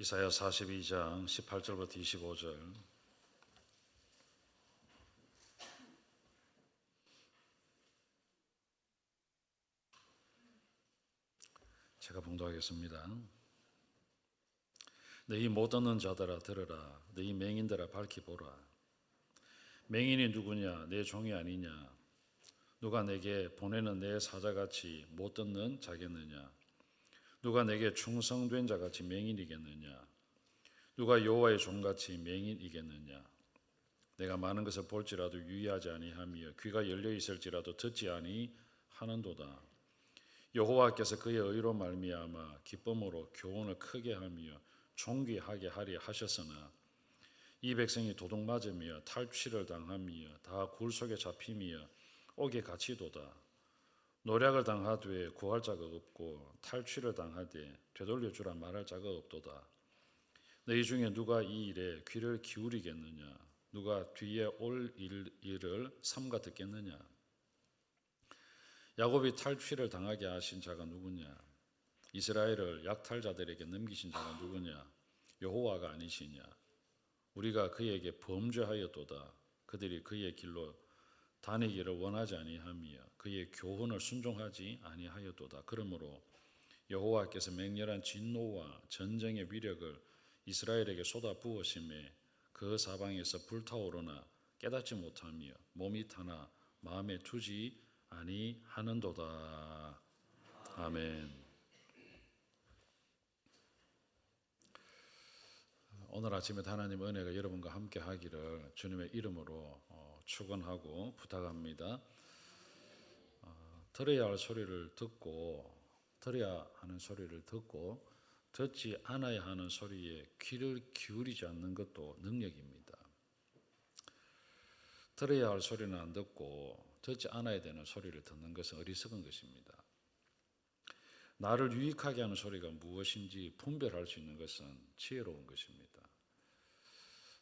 이사야 42장 18절부터 25절. 제가 봉독하겠습니다. 너희 못 듣는 자들아 들으라. 너희 맹인들아 밝히 보라. 맹인이 누구냐? 내 종이 아니냐? 누가 내게 보내는 내 사자같이 못 듣는 자겠느냐? 누가 내게 충성된 자같이 맹인이겠느냐? 누가 여호와의 종같이 맹인이겠느냐? 내가 많은 것을 볼지라도 유의하지 아니하며 귀가 열려 있을지라도 듣지 아니하는도다. 여호와께서 그의 의로 말미암아 기쁨으로 교훈을 크게 하며 존귀하게 하리 하셨으나 이 백성이 도둑 맞으며 탈취를 당하며 다 굴 속에 잡히며 옥에 갇히도다. 노략을 당하되 구할 자가 없고 탈취를 당하되 되돌려 주라 말할 자가 없도다. 너희 중에 누가 이 일에 귀를 기울이겠느냐? 누가 뒤에 올 일을 삼가 듣겠느냐? 야곱이 탈취를 당하게 하신 자가 누구냐? 이스라엘을 약탈자들에게 넘기신 자가 누구냐? 여호와가 아니시냐? 우리가 그에게 범죄하였도다. 그들이 그의 길로 다니기를 원하지 아니하며 그의 교훈을 순종하지 아니하였도다. 그러므로 여호와께서 맹렬한 진노와 전쟁의 위력을 이스라엘에게 쏟아 부으심에 그 사방에서 불타오르나 깨닫지 못하며 몸이 타나 마음에 두지 아니하는도다. 아멘. 오늘 아침에 하나님 은혜가 여러분과 함께 하기를 주님의 이름으로 축원하고 부탁합니다. 들어야 할 소리를 듣고 들어야 하는 소리를 듣고 듣지 않아야 하는 소리에 귀를 기울이지 않는 것도 능력입니다. 들어야 할 소리는 안 듣고 듣지 않아야 되는 소리를 듣는 것은 어리석은 것입니다. 나를 유익하게 하는 소리가 무엇인지 분별할 수 있는 것은 지혜로운 것입니다.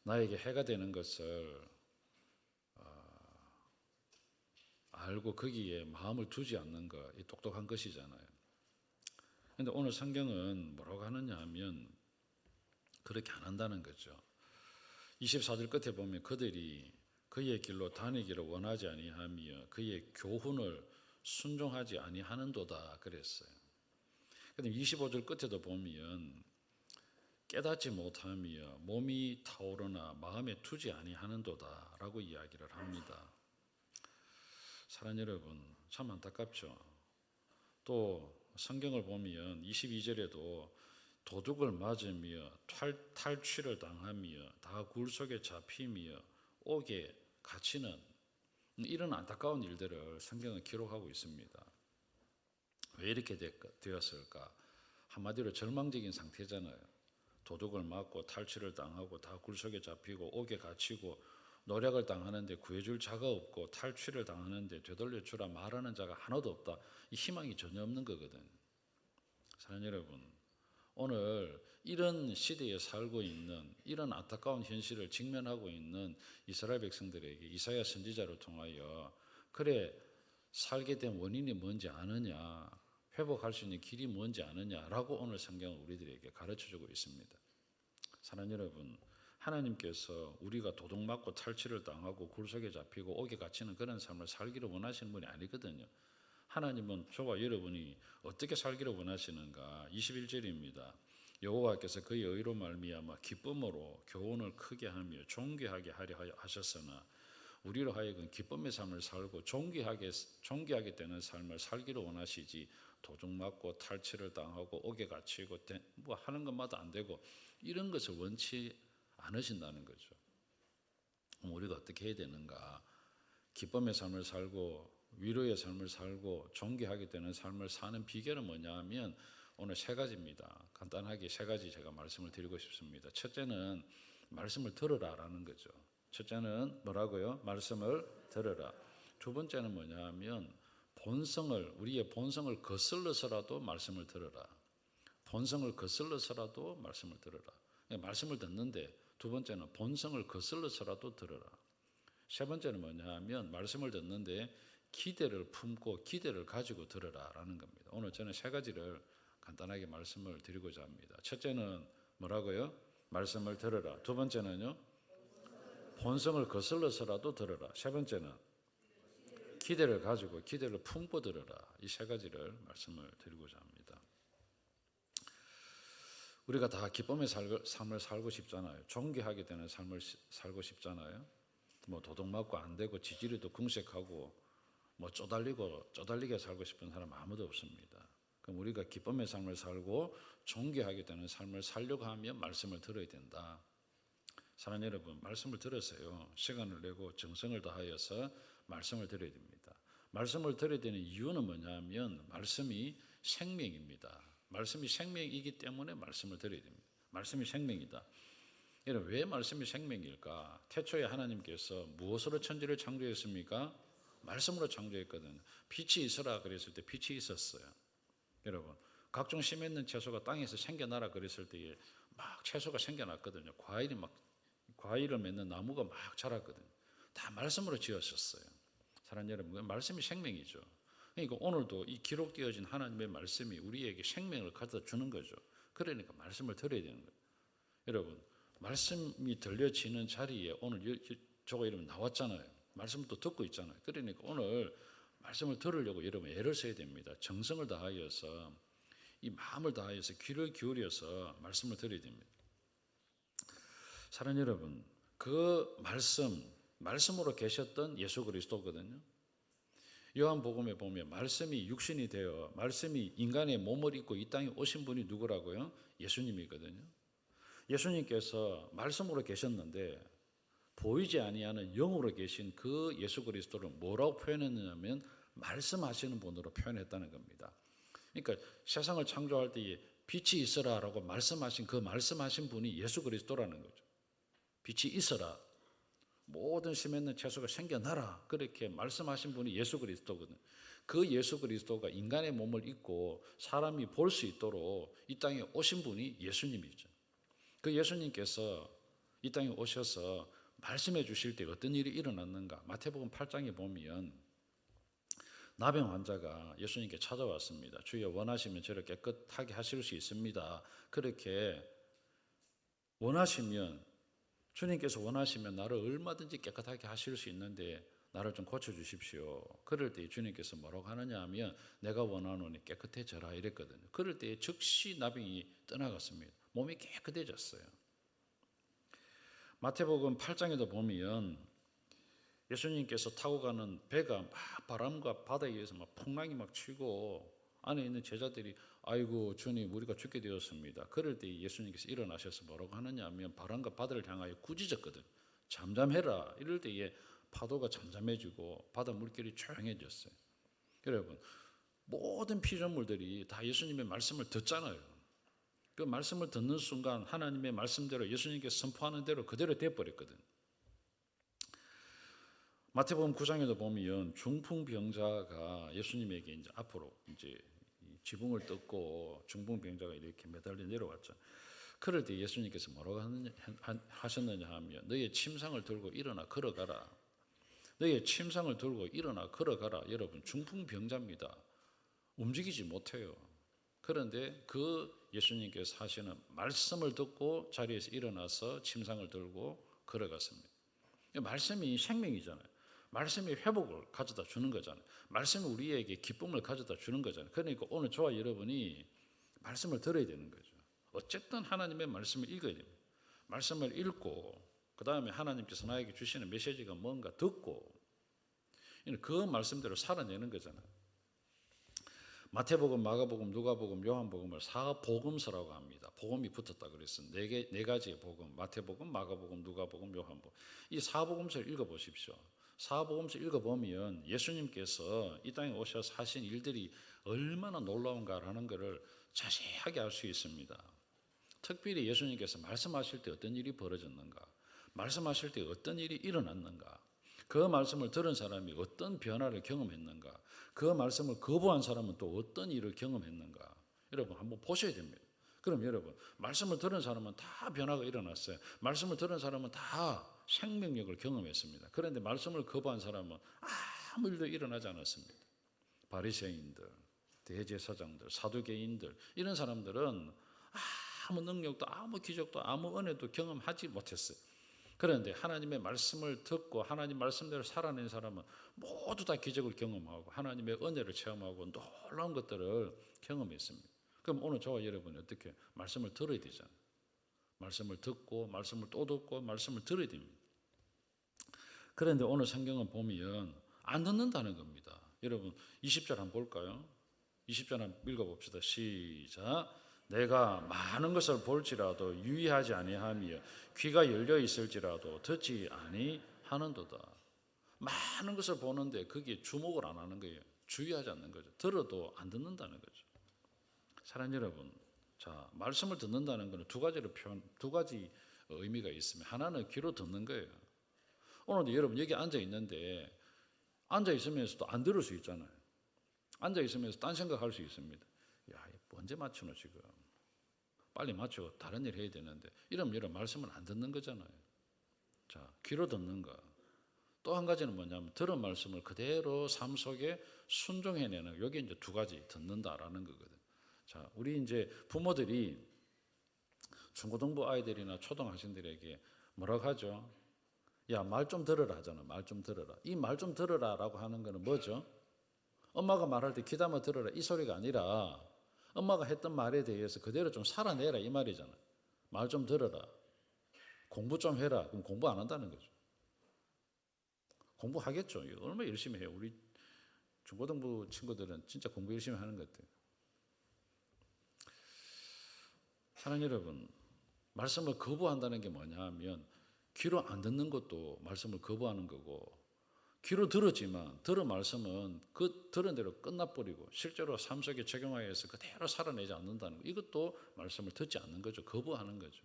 나에게 해가 되는 것을 알고 거기에 마음을 두지 않는 것, 이 똑똑한 것이잖아요. 그런데 오늘 성경은 뭐라고 하느냐 하면 그렇게 안 한다는 거죠. 24절 끝에 보면 그들이 그의 길로 다니기를 원하지 아니하며 그의 교훈을 순종하지 아니하는도다 그랬어요. 그런데 25절 끝에도 보면 깨닫지 못하며 몸이 타오르나 마음에 두지 아니하는도다 라고 이야기를 합니다. 사랑하는 여러분, 참 안타깝죠. 또 성경을 보면 22절에도 도둑을 맞으며 탈취를 당하며 다 굴 속에 잡히며 옥에 갇히는 이런 안타까운 일들을 성경은 기록하고 있습니다. 왜 이렇게 되었을까? 한마디로 절망적인 상태잖아요. 도둑을 맞고 탈취를 당하고 다 굴 속에 잡히고 옥에 갇히고 노략을 당하는데 구해줄 자가 없고 탈취를 당하는데 되돌려주라 말하는 자가 하나도 없다. 이 희망이 전혀 없는 거거든. 사랑하는 여러분, 오늘 이런 시대에 살고 있는 이런 안타까운 현실을 직면하고 있는 이스라엘 백성들에게 이사야 선지자를 통하여 그래 살게 된 원인이 뭔지 아느냐, 회복할 수 있는 길이 뭔지 아느냐라고 오늘 성경은 우리들에게 가르쳐주고 있습니다. 사랑하는 여러분, 하나님께서 우리가 도둑 맞고 탈취를 당하고 굴 속에 잡히고 옥에 갇히는 그런 삶을 살기를 원하시는 분이 아니거든요. 하나님은 저와 여러분이 어떻게 살기를 원하시는가? 21절입니다. 여호와께서 그의 의로 말미암아 기쁨으로 교훈을 크게 하며 존귀하게 하려 하셨으나 우리로 하여금 기쁨의 삶을 살고 존귀하게 되는 삶을 살기를 원하시지 도둑 맞고 탈취를 당하고 옥에 갇히고 뭐 하는 것마다 안 되고 이런 것을 원치 않으신다는 거죠. 그럼 우리가 어떻게 해야 되는가? 기쁨의 삶을 살고 위로의 삶을 살고 존귀하게 되는 삶을 사는 비결은 뭐냐 하면 오늘 세 가지입니다. 간단하게 세 가지 제가 말씀을 드리고 싶습니다. 첫째는 말씀을 들으라라는 거죠. 첫째는 뭐라고요? 말씀을 들으라. 두 번째는 뭐냐 하면 우리의 본성을 거슬러서라도 말씀을 들으라. 본성을 거슬러서라도 말씀을 들으라. 말씀을 듣는데 두 번째는 본성을 거슬러서라도 들으라. 세 번째는 뭐냐 하면 말씀을 듣는데 기대를 품고 기대를 가지고 들으라라는 겁니다. 오늘 저는 세 가지를 간단하게 말씀을 드리고자 합니다. 첫째는 뭐라고요? 말씀을 들으라. 두 번째는요? 본성을 거슬러서라도 들으라. 세 번째는 기대를 가지고 기대를 품고 들으라. 이 세 가지를 말씀을 드리고자 합니다. 우리가 다 기쁨의 삶을 살고 싶잖아요. 존귀하게 되는 삶을 살고 싶잖아요. 뭐 도둑맞고 안 되고 지지리도 궁색하고 뭐 쪼달리게 살고 싶은 사람 아무도 없습니다. 그럼 우리가 기쁨의 삶을 살고 존귀하게 되는 삶을 살려고 하면 말씀을 들어야 된다. 사랑하는 여러분, 말씀을 들으세요. 시간을 내고 정성을 다하여서 말씀을 들어야 됩니다. 말씀을 들어야 되는 이유는 뭐냐면 말씀이 생명입니다. 말씀이 생명이기 때문에 말씀을 들어야 됩니다. 말씀이 생명이다. 여러분, 왜 말씀이 생명일까? 태초에 하나님께서 무엇으로 천지를 창조했습니까? 말씀으로 창조했거든요. 빛이 있어라 그랬을 때 빛이 있었어요. 여러분, 각종 씨 맺는 채소가 땅에서 생겨나라 그랬을 때 막 채소가 생겨났거든요. 과일을 맺는 나무가 막 자랐거든요. 다 말씀으로 지었었어요. 사랑하는 여러분, 말씀이 생명이죠. 그러니까 오늘도 이 기록되어진 하나님의 말씀이 우리에게 생명을 가져다 주는 거죠. 그러니까 말씀을 들어야 되는 거예요. 여러분, 말씀이 들려지는 자리에 오늘 저거 여러분 나왔잖아요. 말씀을 또 듣고 있잖아요. 그러니까 오늘 말씀을 들으려고 여러분 애를 써야 됩니다. 정성을 다하여서 이 마음을 다하여서 귀를 기울여서 말씀을 들어야 됩니다. 사랑하는 여러분, 그 말씀으로 계셨던 예수 그리스도거든요. 요한복음에 보면 말씀이 육신이 되어 말씀이 인간의 몸을 입고 이 땅에 오신 분이 누구라고요? 예수님이거든요. 예수님께서 말씀으로 계셨는데 보이지 아니하는 영으로 계신 그 예수 그리스도를 뭐라고 표현했느냐면 말씀하시는 분으로 표현했다는 겁니다. 그러니까 세상을 창조할 때에 빛이 있어라라고 말씀하신 그 말씀하신 분이 예수 그리스도라는 거죠. 빛이 있어라. 모든 씨 맺는 채소가 생겨나라. 그렇게 말씀하신 분이 예수 그리스도거든요. 그 예수 그리스도가 인간의 몸을 입고 사람이 볼 수 있도록 이 땅에 오신 분이 예수님이죠. 그 예수님께서 이 땅에 오셔서 말씀해 주실 때 어떤 일이 일어났는가? 마태복음 8장에 보면 나병 환자가 예수님께 찾아왔습니다. 주여 원하시면 저를 깨끗하게 하실 수 있습니다. 그렇게 원하시면 주님께서 원하시면 나를 얼마든지 깨끗하게 하실 수 있는데 나를 좀 고쳐주십시오. 그럴 때 주님께서 뭐라고 하느냐 하면 내가 원하노니 깨끗해져라 이랬거든요. 그럴 때 즉시 나병이 떠나갔습니다. 몸이 깨끗해졌어요. 마태복음 8장에도 보면 예수님께서 타고 가는 배가 막 바람과 바다에 의해서 막 풍랑이 막 치고 안에 있는 제자들이 아이고 주님 우리가 죽게 되었습니다. 그럴 때 예수님께서 일어나셔서 뭐라고 하느냐 하면 바람과 바다를 향하여 꾸짖었거든. 잠잠해라. 이럴 때에 파도가 잠잠해지고 바다 물결이 조용해졌어요. 여러분, 모든 피조물들이 다 예수님의 말씀을 듣잖아요. 그 말씀을 듣는 순간 하나님의 말씀대로 예수님께서 선포하는 대로 그대로 되어버렸거든. 마태복음 9장에도 보면 중풍병자가 예수님에게 이제 앞으로 이제 지붕을 뜯고 중풍병자가 이렇게 매달려 내려왔죠. 그럴 때 예수님께서 뭐라고 하셨느냐 하면 너의 침상을 들고 일어나 걸어가라. 너의 침상을 들고 일어나 걸어가라. 여러분 중풍병자입니다. 움직이지 못해요. 그런데 그 예수님께서 하시는 말씀을 듣고 자리에서 일어나서 침상을 들고 걸어갔습니다. 말씀이 생명이잖아요. 말씀이 회복을 가져다 주는 거잖아요. 말씀이 우리에게 기쁨을 가져다 주는 거잖아요. 그러니까 오늘 저와 여러분이 말씀을 들어야 되는 거죠. 어쨌든 하나님의 말씀을 읽어야 됩니다. 말씀을 읽고 그 다음에 하나님께서 나에게 주시는 메시지가 뭔가 듣고 그 말씀대로 살아내는 거잖아요. 마태복음, 마가복음, 누가복음, 요한복음을 사복음서라고 합니다. 복음이 붙었다 그랬어요. 네 가지의 복음, 마태복음, 마가복음, 누가복음, 요한복음. 이 사복음서를 읽어보십시오. 사복음서 읽어보면 예수님께서 이 땅에 오셔서 하신 일들이 얼마나 놀라운가라는 것을 자세하게 알 수 있습니다. 특별히 예수님께서 말씀하실 때 어떤 일이 벌어졌는가, 말씀하실 때 어떤 일이 일어났는가, 그 말씀을 들은 사람이 어떤 변화를 경험했는가, 그 말씀을 거부한 사람은 또 어떤 일을 경험했는가, 여러분 한번 보셔야 됩니다. 그럼 여러분 말씀을 들은 사람은 다 변화가 일어났어요. 말씀을 들은 사람은 다 생명력을 경험했습니다. 그런데 말씀을 거부한 사람은 아무 일도 일어나지 않았습니다. 바리새인들, 대제사장들, 사두개인들 이런 사람들은 아무 능력도 아무 기적도 아무 은혜도 경험하지 못했어요. 그런데 하나님의 말씀을 듣고 하나님 말씀대로 살아낸 사람은 모두 다 기적을 경험하고 하나님의 은혜를 체험하고 놀라운 것들을 경험했습니다. 그럼 오늘 저와 여러분이 어떻게 말씀을 들어야 되잖아요. 말씀을 듣고 말씀을 또 듣고 말씀을 들어야 됩니다. 그런데 오늘 성경을 보면 안 듣는다는 겁니다. 여러분 20절 한번 볼까요? 20절 한번 읽어봅시다. 시작. 내가 많은 것을 볼지라도 유의하지 아니하며 귀가 열려 있을지라도 듣지 아니하는도다. 많은 것을 보는데 거기에 주목을 안 하는 거예요. 주의하지 않는 거죠. 들어도 안 듣는다는 거죠. 사랑하는 여러분, 자 말씀을 듣는다는 것은 두 가지 의미가 있으면 하나는 귀로 듣는 거예요. 오늘도 여러분 여기 앉아 있는데 앉아 있으면서도 안 들을 수 있잖아요. 앉아 있으면서 딴 생각할 수 있습니다. 야, 언제 맞추노 지금? 빨리 맞추고 다른 일 해야 되는데 이러면 여러분 말씀을 안 듣는 거잖아요. 자, 귀로 듣는 거. 또 한 가지는 뭐냐면 들은 말씀을 그대로 삶 속에 순종해내는 여기 이제 두 가지 듣는다라는 거거든. 자, 우리 이제 부모들이 중고등부 아이들이나 초등학생들에게 뭐라고 하죠? 야, 말 좀 들으라 하잖아. 말 좀 들으라. 이 말 좀 들으라라고 하는 거는 뭐죠? 엄마가 말할 때 귀담아 들으라 이 소리가 아니라 엄마가 했던 말에 대해서 그대로 좀 살아내라 이 말이잖아요. 말 좀 들어라. 공부 좀 해라. 그럼 공부 안 한다는 거죠. 공부하겠죠. 얼마나 열심히 해요. 우리 중고등부 친구들은 진짜 공부 열심히 하는 것 같아요. 사랑하는 여러분, 말씀을 거부한다는 게 뭐냐 하면 귀로 안 듣는 것도 말씀을 거부하는 거고 귀로 들었지만 들은 말씀은 그 들은 대로 끝나버리고 실제로 삶 속에 적용하여서 그대로 살아내지 않는다는 거. 이것도 말씀을 듣지 않는 거죠. 거부하는 거죠.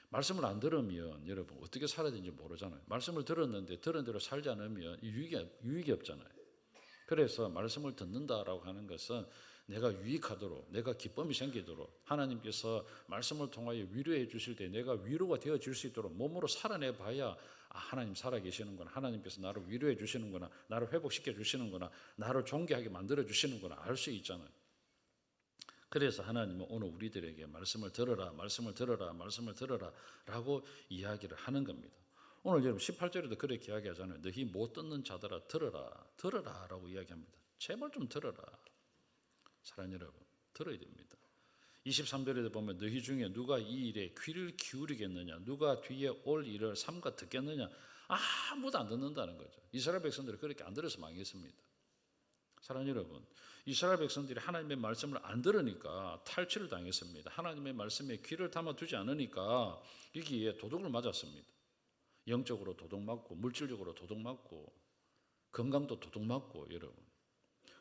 말씀을 안 들으면 여러분 어떻게 살아야 되는지 모르잖아요. 말씀을 들었는데 들은 대로 살지 않으면 유익이 없잖아요. 그래서 말씀을 듣는다라고 하는 것은 내가 유익하도록 내가 기쁨이 생기도록 하나님께서 말씀을 통하여 위로해 주실 때 내가 위로가 되어질 수 있도록 몸으로 살아내 봐야 하나님 살아계시는구나, 하나님께서 나를 위로해 주시는구나, 나를 회복시켜 주시는구나, 나를 존귀하게 만들어 주시는구나 알 수 있잖아요. 그래서 하나님은 오늘 우리들에게 말씀을 들어라 말씀을 들어라 말씀을 들어라 라고 이야기를 하는 겁니다. 오늘 여러분 18절에도 그렇게 이야기하잖아요. 너희 못 듣는 자들아 들어라 라고 이야기합니다. 제발 좀 들어라. 사랑하는 여러분 들어야 됩니다. 23절에도 보면 너희 중에 누가 이 일에 귀를 기울이겠느냐, 누가 뒤에 올 일을 삼가 듣겠느냐. 아무도 안 듣는다는 거죠. 이스라엘 백성들이 그렇게 안 들어서 망했습니다. 사랑하는 여러분, 이스라엘 백성들이 하나님의 말씀을 안 들으니까 탈취를 당했습니다. 하나님의 말씀에 귀를 담아두지 않으니까 여기에 도둑을 맞았습니다. 영적으로 도둑맞고 물질적으로 도둑맞고 건강도 도둑맞고. 여러분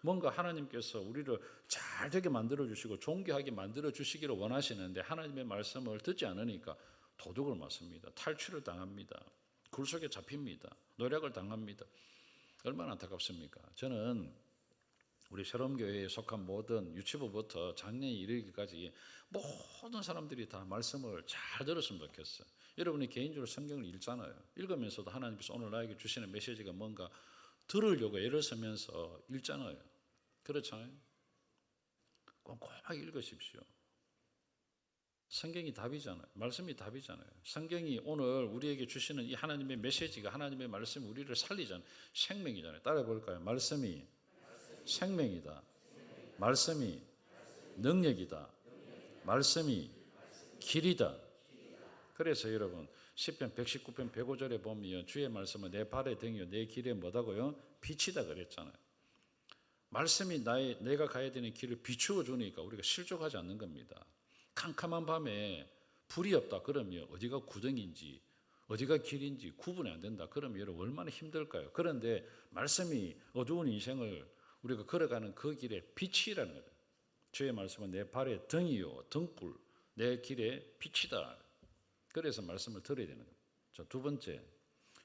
뭔가 하나님께서 우리를 잘 되게 만들어주시고 존귀하게 만들어주시기를 원하시는데 하나님의 말씀을 듣지 않으니까 도둑을 맞습니다. 탈취를 당합니다. 굴 속에 잡힙니다. 노략을 당합니다. 얼마나 안타깝습니까? 저는 우리 새롬교회에 속한 모든 유치부부터 작년에 이르기까지 모든 사람들이 다 말씀을 잘 들었으면 좋겠어요. 여러분이 개인적으로 성경을 읽잖아요. 읽으면서도 하나님께서 오늘 나에게 주시는 메시지가 뭔가 들으려고 애를 쓰면서 읽잖아요. 그렇잖아요. 꼼꼼하게 읽으십시오. 성경이 답이잖아요. 말씀이 답이잖아요. 성경이 오늘 우리에게 주시는 이 하나님의 메시지가 하나님의 말씀이 우리를 살리잖아요. 생명이잖아요. 따라해 볼까요? 말씀이 생명이다. 말씀이 능력이다. 말씀이 길이다. 그래서 여러분 시편 119편 105절에 보면 주의 말씀은 내 발의 등이요 내 길에 뭐다고요? 빛이다 그랬잖아요. 말씀이 내가 가야 되는 길을 비추어 주니까 우리가 실족하지 않는 겁니다. 캄캄한 밤에 불이 없다 그러면 어디가 구덩인지 어디가 길인지 구분이 안 된다 그러면 여러분 얼마나 힘들까요? 그런데 말씀이 어두운 인생을 우리가 걸어가는 그 길의 빛이라는 거예요. 주의 말씀은 내 발의 등이요 등불 내 길의 빛이다. 그래서 말씀을 들어야 되는 거예요. 자, 두 번째.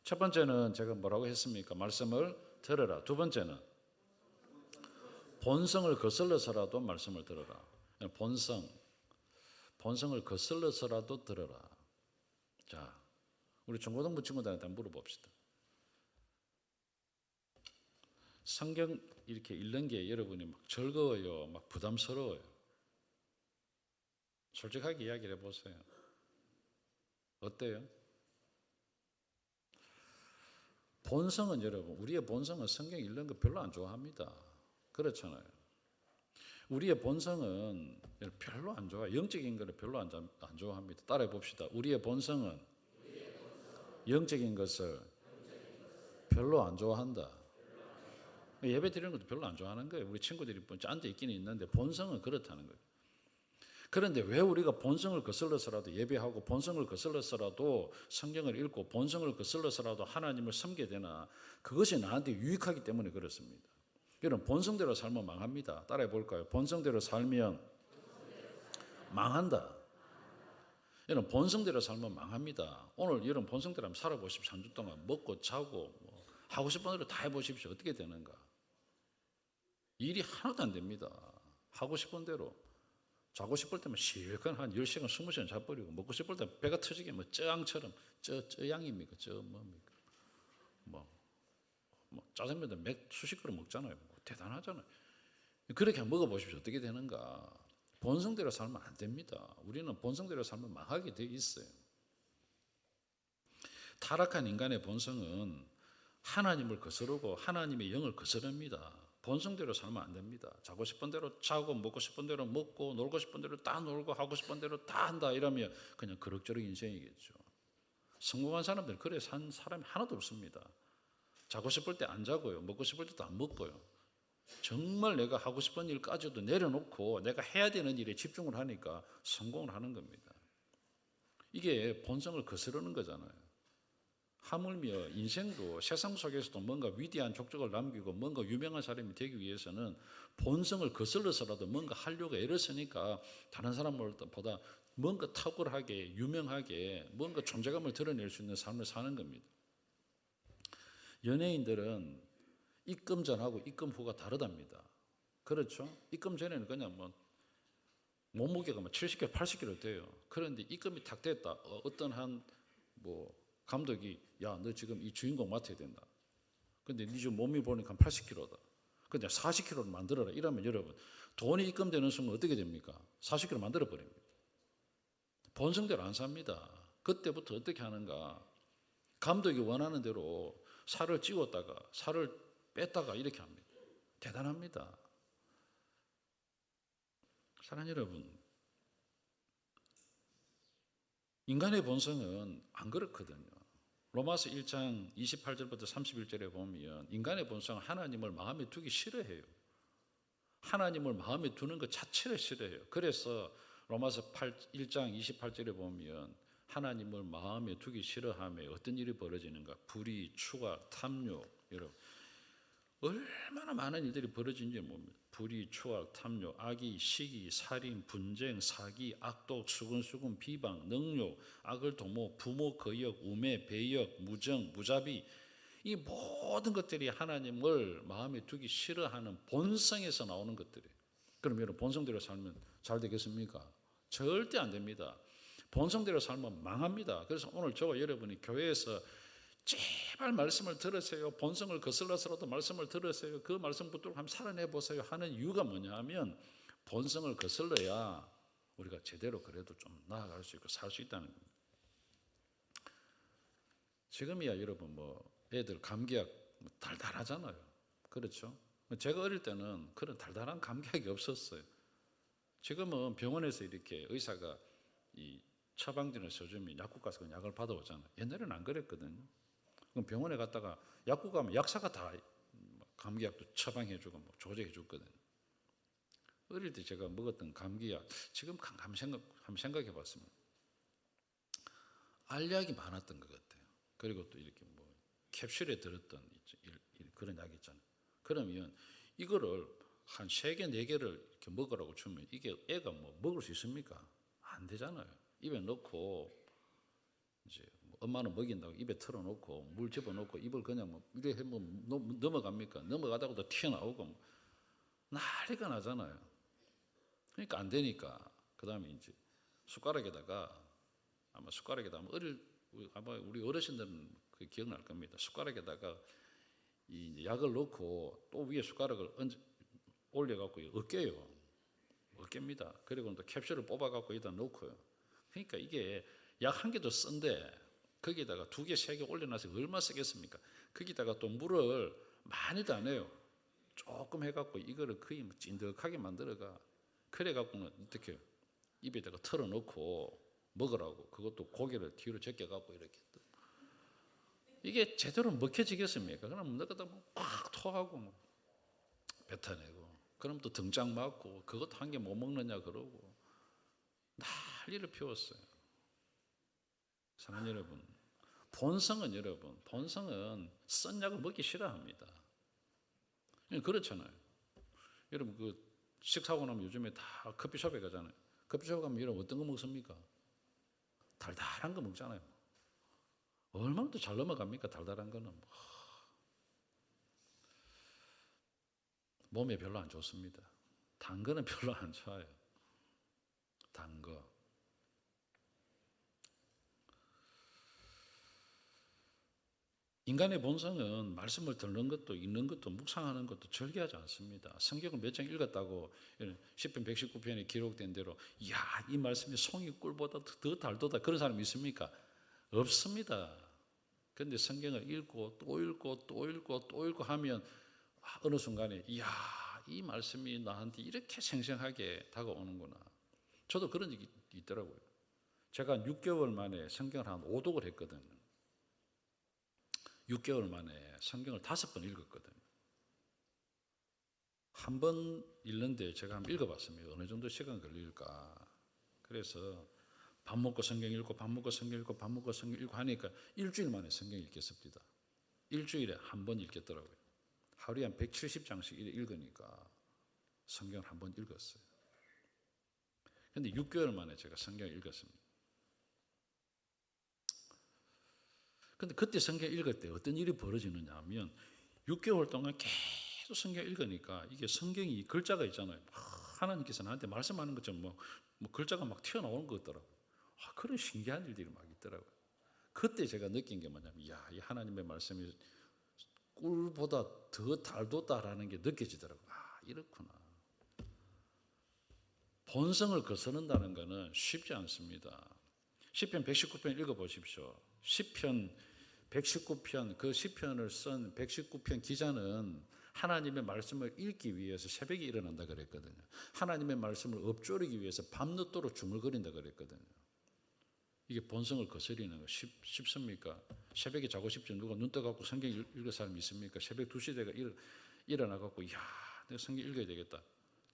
첫 번째는 제가 뭐라고 했습니까? 말씀을 들어라. 두 번째는 본성을 거슬러서라도 말씀을 들어라. 본성을 거슬러서라도 들어라. 자, 우리 중고등부 친구들한테 한번 물어봅시다. 성경 이렇게 읽는 게 여러분이 막 즐거워요, 막 부담스러워요. 솔직하게 이야기를 해보세요. 어때요? 본성은 여러분, 우리의 본성은 성경 읽는 거 별로 안 좋아합니다. 그렇잖아요. 우리의 본성은 별로 안 좋아요. 영적인 거를 별로 안 좋아합니다. 따라해 봅시다. 우리의 본성은 영적인 것을 별로 안 좋아한다. 예배 드리는 것도 별로 안 좋아하는 거예요. 우리 친구들이 앉아 있기는 있는데 본성은 그렇다는 거예요. 그런데 왜 우리가 본성을 거슬러서라도 예배하고 본성을 거슬러서라도 성경을 읽고 본성을 거슬러서라도 하나님을 섬게 되나? 그것이 나한테 유익하기 때문에 그렇습니다. 여러분, 본성대로 살면 망합니다. 따라해 볼까요? 본성대로 살면 망한다. 여러분, 본성대로 살면 망합니다. 오늘 여러분 본성대로 한번 살아보십시오. 3주 동안 먹고 자고 하고 싶은 대로 다 해보십시오. 어떻게 되는가? 일이 하나도 안 됩니다. 하고 싶은 대로. 자고 싶을 때면 실컷 한 10시간, 20시간 자버리고, 먹고 싶을 때 배가 터지게 쩌양처럼, 쩌양입니까? 뭡니까? 짜장면도 수십 그릇 먹잖아요. 대단하잖아요. 그렇게 먹어보십시오. 어떻게 되는가? 본성대로 살면 안 됩니다. 우리는 본성대로 살면 망하게 돼 있어요. 타락한 인간의 본성은 하나님을 거스르고 하나님의 영을 거스릅니다. 본성대로 살면 안 됩니다. 자고 싶은 대로 자고 먹고 싶은 대로 먹고 놀고 싶은 대로 다 놀고 하고 싶은 대로 다 한다 이러면 그냥 그럭저럭 인생이겠죠. 성공한 사람들은 그래 산 사람이 하나도 없습니다. 자고 싶을 때 안 자고요. 먹고 싶을 때도 안 먹고요. 정말 내가 하고 싶은 일까지도 내려놓고 내가 해야 되는 일에 집중을 하니까 성공을 하는 겁니다. 이게 본성을 거스르는 거잖아요. 하물며 인생도 세상 속에서도 뭔가 위대한 족적을 남기고 뭔가 유명한 사람이 되기 위해서는 본성을 거슬러서라도 뭔가 하려고 애를 쓰니까 다른 사람보다 뭔가 탁월하게 유명하게 뭔가 존재감을 드러낼 수 있는 삶을 사는 겁니다. 연예인들은 입금 전하고 입금 후가 다르답니다. 그렇죠? 입금 전에는 그냥 몸무게가 70kg, 80kg 돼요. 그런데 입금이 탁 됐다. 어떤 한 감독이 야, 너 지금 이 주인공 맡아야 된다. 근데 네 지금 몸이 보니까 80kg다. 근데 40kg를 만들어라. 이러면 여러분 돈이 입금되는 순간 어떻게 됩니까? 40kg 만들어 버립니다. 본성대로 안 삽니다. 그때부터 어떻게 하는가? 감독이 원하는 대로 살을 찌웠다가 살을 뺐다가 이렇게 합니다. 대단합니다. 사랑하는 여러분, 인간의 본성은 안 그렇거든요. 로마서 1장 28절부터 31절에 보면 인간의 본성은 하나님을 마음에 두기 싫어해요. 하나님을 마음에 두는 것 자체를 싫어해요. 그래서 로마서 1장 28절에 보면 하나님을 마음에 두기 싫어하며 어떤 일이 벌어지는가? 불의, 추악, 탐욕. 여러분 얼마나 많은 일들이 벌어진지 뭡니까? 불의, 추악, 탐욕, 악의, 시기, 살인, 분쟁, 사기, 악독, 수근수근, 비방, 능욕, 악을 도모, 부모 거역, 우매, 배역, 무정, 무자비. 이 모든 것들이 하나님을 마음에 두기 싫어하는 본성에서 나오는 것들이에요. 그럼 여러분 본성대로 살면 잘 되겠습니까? 절대 안 됩니다. 본성대로 살면 망합니다. 그래서 오늘 저와 여러분이 교회에서 제발 말씀을 들으세요. 본성을 거슬러서라도 말씀을 들으세요. 그 말씀 붙들고 한번 살아내 보세요 하는 이유가 뭐냐 하면 본성을 거슬러야 우리가 제대로 그래도 좀 나아갈 수 있고 살 수 있다는 겁니다. 지금이야 여러분 애들 감기약 달달하잖아요. 그렇죠? 제가 어릴 때는 그런 달달한 감기약이 없었어요. 지금은 병원에서 이렇게 의사가 이 처방전을 써주면 약국 가서 그냥 약을 받아오잖아요. 옛날에는 안 그랬거든요. 그럼 병원에 갔다가 약국 가면 약사가 다 감기약도 처방해주고 조제해줬거든요. 어릴 때 제가 먹었던 감기약 지금 한번 생각해봤습니다. 알약이 많았던 것 같아요. 그리고 또 이렇게 캡슐에 들었던 그런 약 있잖아요. 그러면 이거를 한 3개, 4개를 이렇게 먹으라고 주면 이게 애가 먹을 수 있습니까? 안 되잖아요. 입에 넣고 이제 엄마는 먹인다고 입에 털어놓고 물 집어넣고 입을 그냥 이렇게 넘어갑니까? 넘어가다가도 튀어나오고 난리가 나잖아요. 그러니까 안 되니까 그 다음에 이제 숟가락에다가 아마 아마 우리 어르신들은 그 기억날 겁니다. 숟가락에다가 이 약을 넣고 또 위에 숟가락을 올려갖고 으깨요. 어깨입니다. 그리고 또 캡슐을 뽑아갖고 여기다 넣고요. 그러니까 이게 약 한 개도 쓴데 거기다가 2개, 3개 올려놔서 얼마나 쓰겠습니까? 거기다가 또 물을 많이도 안 해요. 조금 해갖고 이거를 거의 찐득하게 만들어가. 그래갖고는 어떻게 입에다가 털어놓고 먹으라고. 그것도 고개를 뒤로 제껴갖고 이렇게. 이게 제대로 먹혀지겠습니까? 그럼 너희들 꽉 토하고 뭐 뱉어내고, 그럼 또 등짝 맞고, 그것도 한 개 못 먹느냐 그러고 난리를 피웠어요. 사랑하는 여러분, 본성은 쓴 약을 먹기 싫어합니다. 그렇잖아요. 여러분 그 식사하고 나면 요즘에 다 커피숍에 가잖아요. 커피숍 가면 여러분 어떤 거 먹습니까? 달달한 거 먹잖아요. 얼마나 또 잘 넘어갑니까? 달달한 거는 몸에 별로 안 좋습니다. 단 거는 별로 안 좋아요. 단 거. 인간의 본성은 말씀을 듣는 것도 읽는 것도 묵상하는 것도 절개하지 않습니다. 성경을 몇 장 읽었다고 시편 119편에 기록된 대로 이야 이 말씀이 송이 꿀보다 더 달도다 그런 사람이 있습니까? 없습니다. 그런데 성경을 읽고 또 읽고 또 읽고 또 읽고 하면 어느 순간에 이야 이 말씀이 나한테 이렇게 생생하게 다가오는구나. 저도 그런 적이 있더라고요. 제가 6개월 만에 성경을 한 5독을 했거든요. 6개월 만에 성경을 5번 읽었거든요. 한 번 읽는데 제가 한번 읽어봤습니다. 어느 정도 시간 걸릴까. 그래서 밥 먹고 성경 읽고 밥 먹고 성경 읽고 밥 먹고 성경 읽고 하니까 일주일 만에 성경 읽겠습니다. 일주일에 한 번 읽겠더라고요. 하루에 한 170장씩 읽으니까 성경을 한 번 읽었어요. 그런데 6개월 만에 제가 성경을 읽었습니다. 근데 그때 성경 읽을 때 어떤 일이 벌어지느냐 하면 6개월 동안 계속 성경 읽으니까 이게 성경이 글자가 있잖아요. 하나님께서 나한테 말씀하는 것처럼 뭐 글자가 막 튀어나오는 것 같더라고요. 그런 신기한 일들이 막 있더라고요. 그때 제가 느낀 게 뭐냐면 야, 이 하나님의 말씀이 꿀보다 더 달도다라는 게 느껴지더라고요. 이렇구나. 본성을 거스른다는 것은 쉽지 않습니다. 시편 119편 읽어보십시오. 시편 119편 그 시편을 쓴 119편 기자는 하나님의 말씀을 읽기 위해서 새벽에 일어난다 그랬거든요. 하나님의 말씀을 읊조리기 위해서 밤늦도록 중얼거린다 그랬거든요. 이게 본성을 거스리는 거 쉽습니까? 새벽에 자고 싶지 누가 눈 떠갖고 성경 읽을 사람이 있습니까? 새벽 2시 되가 일어나갖고 야 내가 성경 읽어야 되겠다.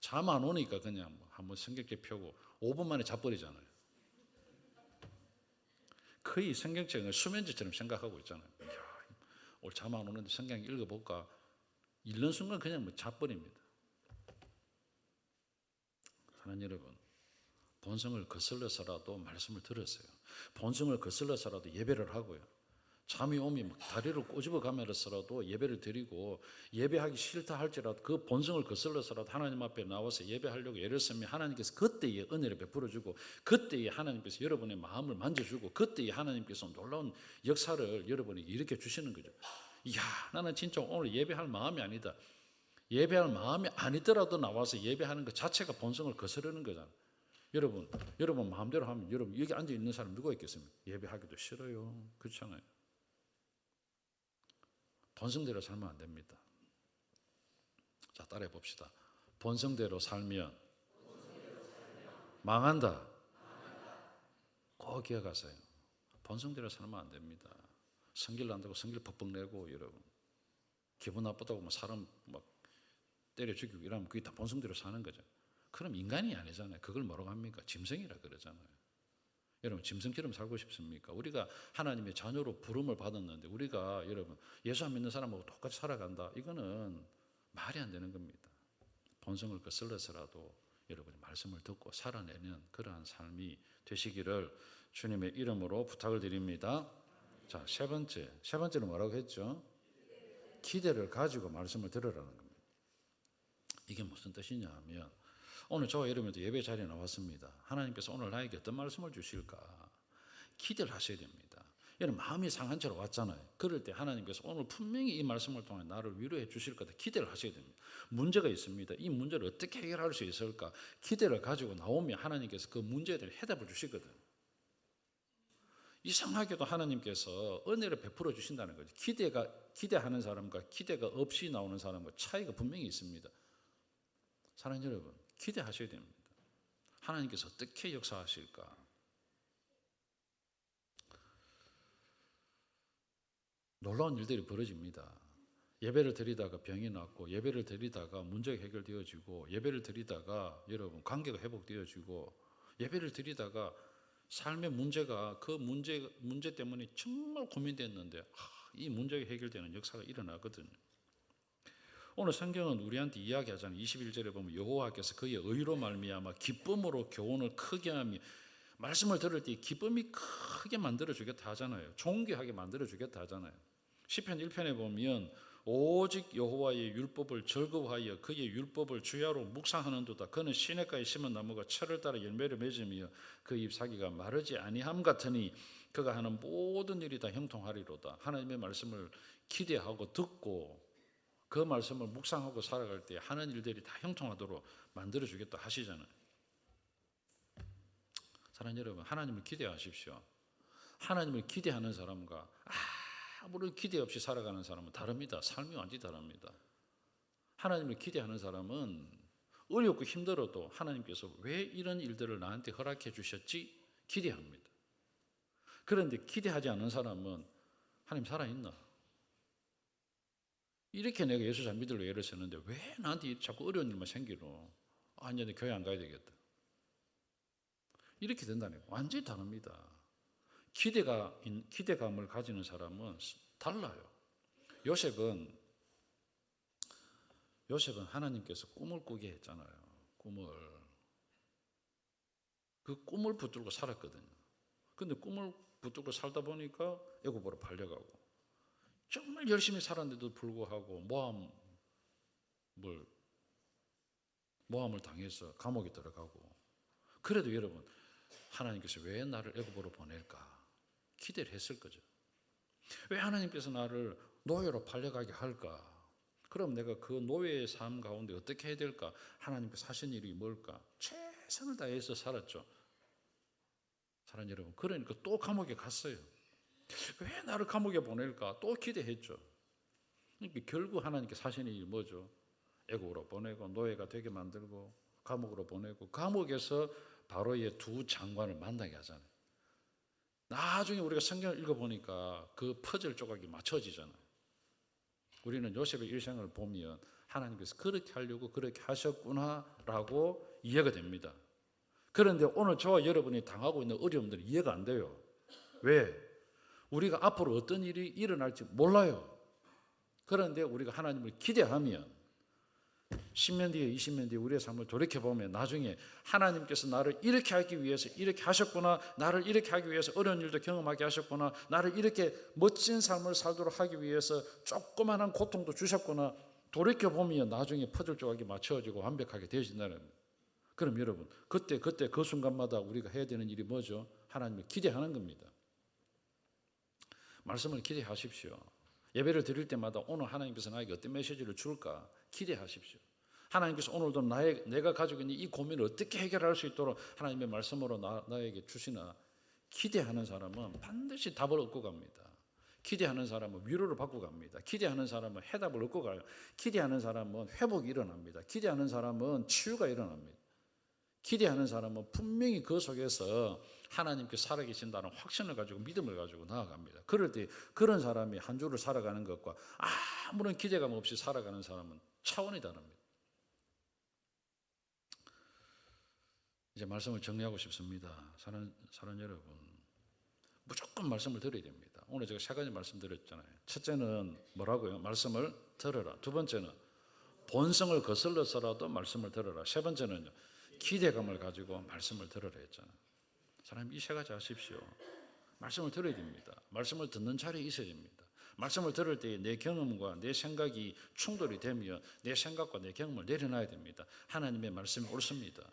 잠 안 오니까 그냥 한번 성경책 펴고 5분 만에 자버리잖아요. 거의 성경책을 수면제처럼 생각하고 있잖아요. 오늘 잠 안 오는데 성경 읽어볼까? 읽는 순간 그냥 자버립니다. 하나님 여러분, 본성을 거슬러서라도 말씀을 들었어요. 본성을 거슬러서라도 예배를 하고요. 잠이 오면 다리를 꼬집어 가면서라도 예배를 드리고 예배하기 싫다 할지라도 그 본성을 거슬러서라도 하나님 앞에 나와서 예배하려고 애를 쓰면 하나님께서 그때에 은혜를 베풀어주고 그때에 하나님께서 여러분의 마음을 만져주고 그때에 하나님께서 놀라운 역사를 여러분에게 일으켜 주시는 거죠. 이야 나는 진짜 오늘 예배할 마음이 아니다. 예배할 마음이 아니더라도 나와서 예배하는 것 자체가 본성을 거스르는 거잖아요. 여러분 마음대로 하면 여러분 여기 앉아 있는 사람 누가 있겠습니까? 예배하기도 싫어요. 그렇잖아요. 본성대로 살면 안 됩니다. 자, 따라해 봅시다. 본성대로 살면 망한다. 꼭 기억하세요. 본성대로 살면 안 됩니다. 성질 난다고 성질 벅벅 내고 여러분 기분 나쁘다고 뭐 사람 막 때려 죽이고 이러면 그게 다 본성대로 사는 거죠. 그럼 인간이 아니잖아요. 그걸 뭐라고 합니까? 짐승이라 그러잖아요. 여러분 짐승처럼 살고 싶습니까? 우리가 하나님의 자녀로 부름을 받았는데 우리가 여러분 예수 안 믿는 사람하고 똑같이 살아간다. 이거는 말이 안 되는 겁니다. 본성을 거슬러서라도 여러분이 말씀을 듣고 살아내는 그러한 삶이 되시기를 주님의 이름으로 부탁을 드립니다. 자, 세 번째는 뭐라고 했죠? 기대를 가지고 말씀을 들으라는 겁니다. 이게 무슨 뜻이냐 하면 오늘 저와 여러분도 예배 자리에 나왔습니다. 하나님께서 오늘 나에게 어떤 말씀을 주실까 기대를 하셔야 됩니다. 이런 마음이 상한 채로 왔잖아요. 그럴 때 하나님께서 오늘 분명히 이 말씀을 통해 나를 위로해 주실 거다 기대를 하셔야 됩니다. 문제가 있습니다. 이 문제를 어떻게 해결할 수 있을까? 기대를 가지고 나오면 하나님께서 그 문제에 대해 해답을 주시거든. 이상하게도 하나님께서 은혜를 베풀어 주신다는 거죠. 기대하는 사람과 기대가 없이 나오는 사람과 차이가 분명히 있습니다. 사랑하는 여러분, 기대하셔야 됩니다. 하나님께서 어떻게 역사하실까? 놀라운 일들이 벌어집니다. 예배를 드리다가 병이 났고, 예배를 드리다가 문제가 해결되어지고, 예배를 드리다가 여러분 관계가 회복되어지고, 예배를 드리다가 삶의 문제가 그 문제 때문에 정말 고민됐는데 이 문제가 해결되는 역사가 일어나거든요. 오늘 성경은 우리한테 이야기하잖아요. 21절에 보면 여호와께서 그의 의로 말미암아 기쁨으로 교훈을 크게 하며, 말씀을 들을 때 기쁨이 크게 만들어주겠다 하잖아요. 존귀하게 만들어주겠다 하잖아요. 시편 1편에 보면 오직 여호와의 율법을 즐거워하여 그의 율법을 주야로 묵상하는도다. 그는 시냇가에 심은 나무가 철을 따라 열매를 맺으며 그 잎사귀가 마르지 아니함 같으니 그가 하는 모든 일이 다 형통하리로다. 하나님의 말씀을 기대하고 듣고 그 말씀을 묵상하고 살아갈 때 하는 일들이 다 형통하도록 만들어주겠다 하시잖아요. 사랑하는 여러분, 하나님을 기대하십시오. 하나님을 기대하는 사람과 아무런 기대 없이 살아가는 사람은 다릅니다. 삶이 완전히 다릅니다. 하나님을 기대하는 사람은 어렵고 힘들어도 하나님께서 왜 이런 일들을 나한테 허락해 주셨지? 기대합니다. 그런데 기대하지 않는 사람은 하나님 살아있나? 이렇게 내가 예수 잘 믿으려고 애를 쓰는데 왜 나한테 자꾸 어려운 일만 생기노? 이제 교회 안 가야 되겠다. 이렇게 된다는 거예요. 완전히 다릅니다. 기대감을 가지는 사람은 달라요. 요셉은 하나님께서 꿈을 꾸게 했잖아요. 그 꿈을 붙들고 살았거든요. 근데 꿈을 붙들고 살다 보니까 애굽으로 팔려가고, 정말 열심히 살았는데도 불구하고 모함을 당해서 감옥에 들어가고. 그래도 여러분, 하나님께서 왜 나를 애굽으로 보낼까? 기대를 했을 거죠. 왜 하나님께서 나를 노예로 팔려가게 할까? 그럼 내가 그 노예의 삶 가운데 어떻게 해야 될까? 하나님께서 하신 일이 뭘까? 최선을 다해서 살았죠. 사랑하는 여러분, 그러니까 또 감옥에 갔어요. 왜 나를 감옥에 보낼까? 또 기대했죠. 그러니까 결국 하나님께서 하신 일이 뭐죠? 애국으로 보내고 노예가 되게 만들고 감옥으로 보내고, 감옥에서 바로의 두 장관을 만나게 하잖아요. 나중에 우리가 성경을 읽어보니까 그 퍼즐 조각이 맞춰지잖아요. 우리는 요셉의 일생을 보면 하나님께서 그렇게 하려고 그렇게 하셨구나라고 이해가 됩니다. 그런데 오늘 저와 여러분이 당하고 있는 어려움들이 이해가 안 돼요. 왜? 우리가 앞으로 어떤 일이 일어날지 몰라요. 그런데 우리가 하나님을 기대하면 10년 뒤에 20년 뒤에 우리의 삶을 돌이켜보면 나중에 하나님께서 나를 이렇게 하기 위해서 이렇게 하셨구나, 나를 이렇게 하기 위해서 어려운 일도 경험하게 하셨구나, 나를 이렇게 멋진 삶을 살도록 하기 위해서 조그마한 고통도 주셨구나, 돌이켜보면 나중에 퍼즐 조각이 맞춰지고 완벽하게 되어진다는 겁니다. 그럼 여러분, 그때 그 순간마다 우리가 해야 되는 일이 뭐죠? 하나님을 기대하는 겁니다. 말씀을 기대하십시오. 예배를 드릴 때마다 오늘 하나님께서 나에게 어떤 메시지를 줄까 기대하십시오. 하나님께서 오늘도 내가 가지고 있는 이 고민을 어떻게 해결할 수 있도록 하나님의 말씀으로 나에게 주시나 기대하는 사람은 반드시 답을 얻고 갑니다. 기대하는 사람은 위로를 받고 갑니다. 기대하는 사람은 해답을 얻고 가요. 기대하는 사람은 회복이 일어납니다. 기대하는 사람은 치유가 일어납니다. 기대하는 사람은 분명히 그 속에서 하나님께서 살아계신다는 확신을 가지고 믿음을 가지고 나아갑니다. 그럴 때 그런 사람이 한 주를 살아가는 것과 아무런 기대감 없이 살아가는 사람은 차원이 다릅니다. 이제 말씀을 정리하고 싶습니다. 사랑하는 여러분, 무조건 말씀을 들어야 됩니다. 오늘 제가 세 가지 말씀드렸잖아요. 첫째는 뭐라고요? 말씀을 들어라. 두 번째는 본성을 거슬러서라도 말씀을 들어라. 세 번째는요, 기대감을 가지고 말씀을 들으라 했잖아요. 사람이 이 세 가지 하십시오. 말씀을 들어야 됩니다. 말씀을 듣는 자리에 있어야 됩니다. 말씀을 들을 때 내 경험과 내 생각이 충돌이 되면 내 생각과 내 경험을 내려놔야 됩니다. 하나님의 말씀이 옳습니다.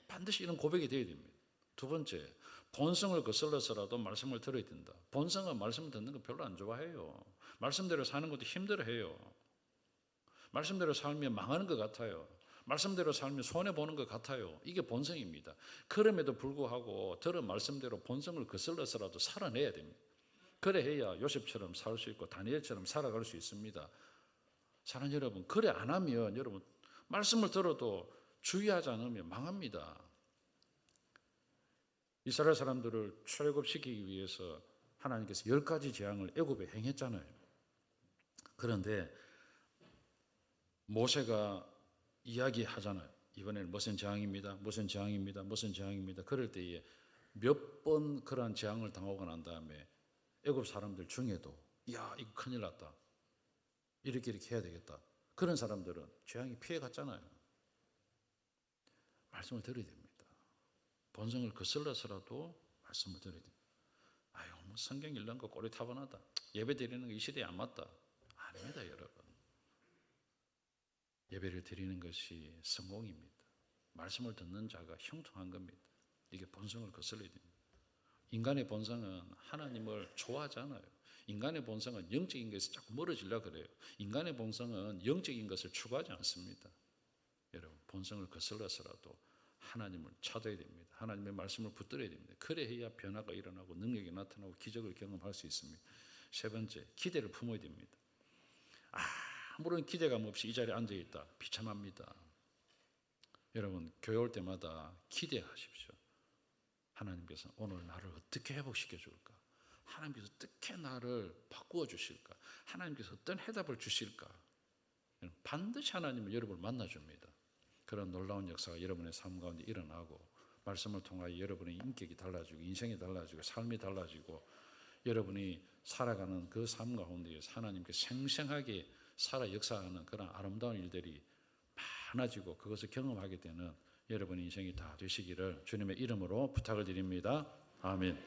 반드시 이런 고백이 되어야 됩니다. 두 번째, 본성을 거슬러서라도 말씀을 들어야 된다. 본성은 말씀 듣는 거 별로 안 좋아해요. 말씀대로 사는 것도 힘들어해요. 말씀대로 살면 망하는 것 같아요. 말씀대로 살면 손해보는 것 같아요. 이게 본성입니다. 그럼에도 불구하고 들은 말씀대로 본성을 거슬러서라도 살아내야 됩니다. 그래 해야 요셉처럼 살 수 있고 다니엘처럼 살아갈 수 있습니다. 사랑하는 여러분, 그래 안 하면 여러분 말씀을 들어도 주의하지 않으면 망합니다. 이스라엘 사람들을 출애굽시키기 위해서 하나님께서 10가지 재앙을 애굽에 행했잖아요. 그런데 모세가 이야기하잖아요. 이번에는 무슨 재앙입니다. 무슨 재앙입니다. 무슨 재앙입니다. 그럴 때에 몇 번 그러한 재앙을 당하고 난 다음에 애굽 사람들 중에도 야 이거 큰일 났다. 이렇게 해야 되겠다. 그런 사람들은 재앙이 피해갔잖아요. 말씀을 들어야 됩니다. 본성을 거슬러서라도 말씀을 들어야 됩니다. 아유 뭐 성경 읽는 거 꼬리 타분하다. 예배 드리는 거 이 시대에 안 맞다. 아닙니다 여러분. 예배를 드리는 것이 성공입니다. 말씀을 듣는 자가 형통한 겁니다. 이게 본성을 거슬러야 됩니다. 인간의 본성은 하나님을 좋아하잖아요. 인간의 본성은 영적인 것에 자꾸 멀어지려고 그래요. 인간의 본성은 영적인 것을 추구하지 않습니다. 여러분 본성을 거슬러서라도 하나님을 찾아야 됩니다. 하나님의 말씀을 붙들어야 됩니다. 그래야 변화가 일어나고 능력이 나타나고 기적을 경험할 수 있습니다. 세 번째, 기대를 품어야 됩니다. 아무런 기대감 없이 이 자리에 앉아있다. 비참합니다. 여러분 교회 올 때마다 기대하십시오. 하나님께서 오늘 나를 어떻게 회복시켜 줄까? 하나님께서 어떻게 나를 바꾸어 주실까? 하나님께서 어떤 해답을 주실까? 반드시 하나님은 여러분을 만나줍니다. 그런 놀라운 역사가 여러분의 삶 가운데 일어나고 말씀을 통하여 여러분의 인격이 달라지고 인생이 달라지고 삶이 달라지고 여러분이 살아가는 그 삶 가운데에서 하나님께 생생하게 살아 역사하는 그런 아름다운 일들이 많아지고 그것을 경험하게 되는 여러분의 인생이 다 되시기를 주님의 이름으로 부탁을 드립니다. 아멘.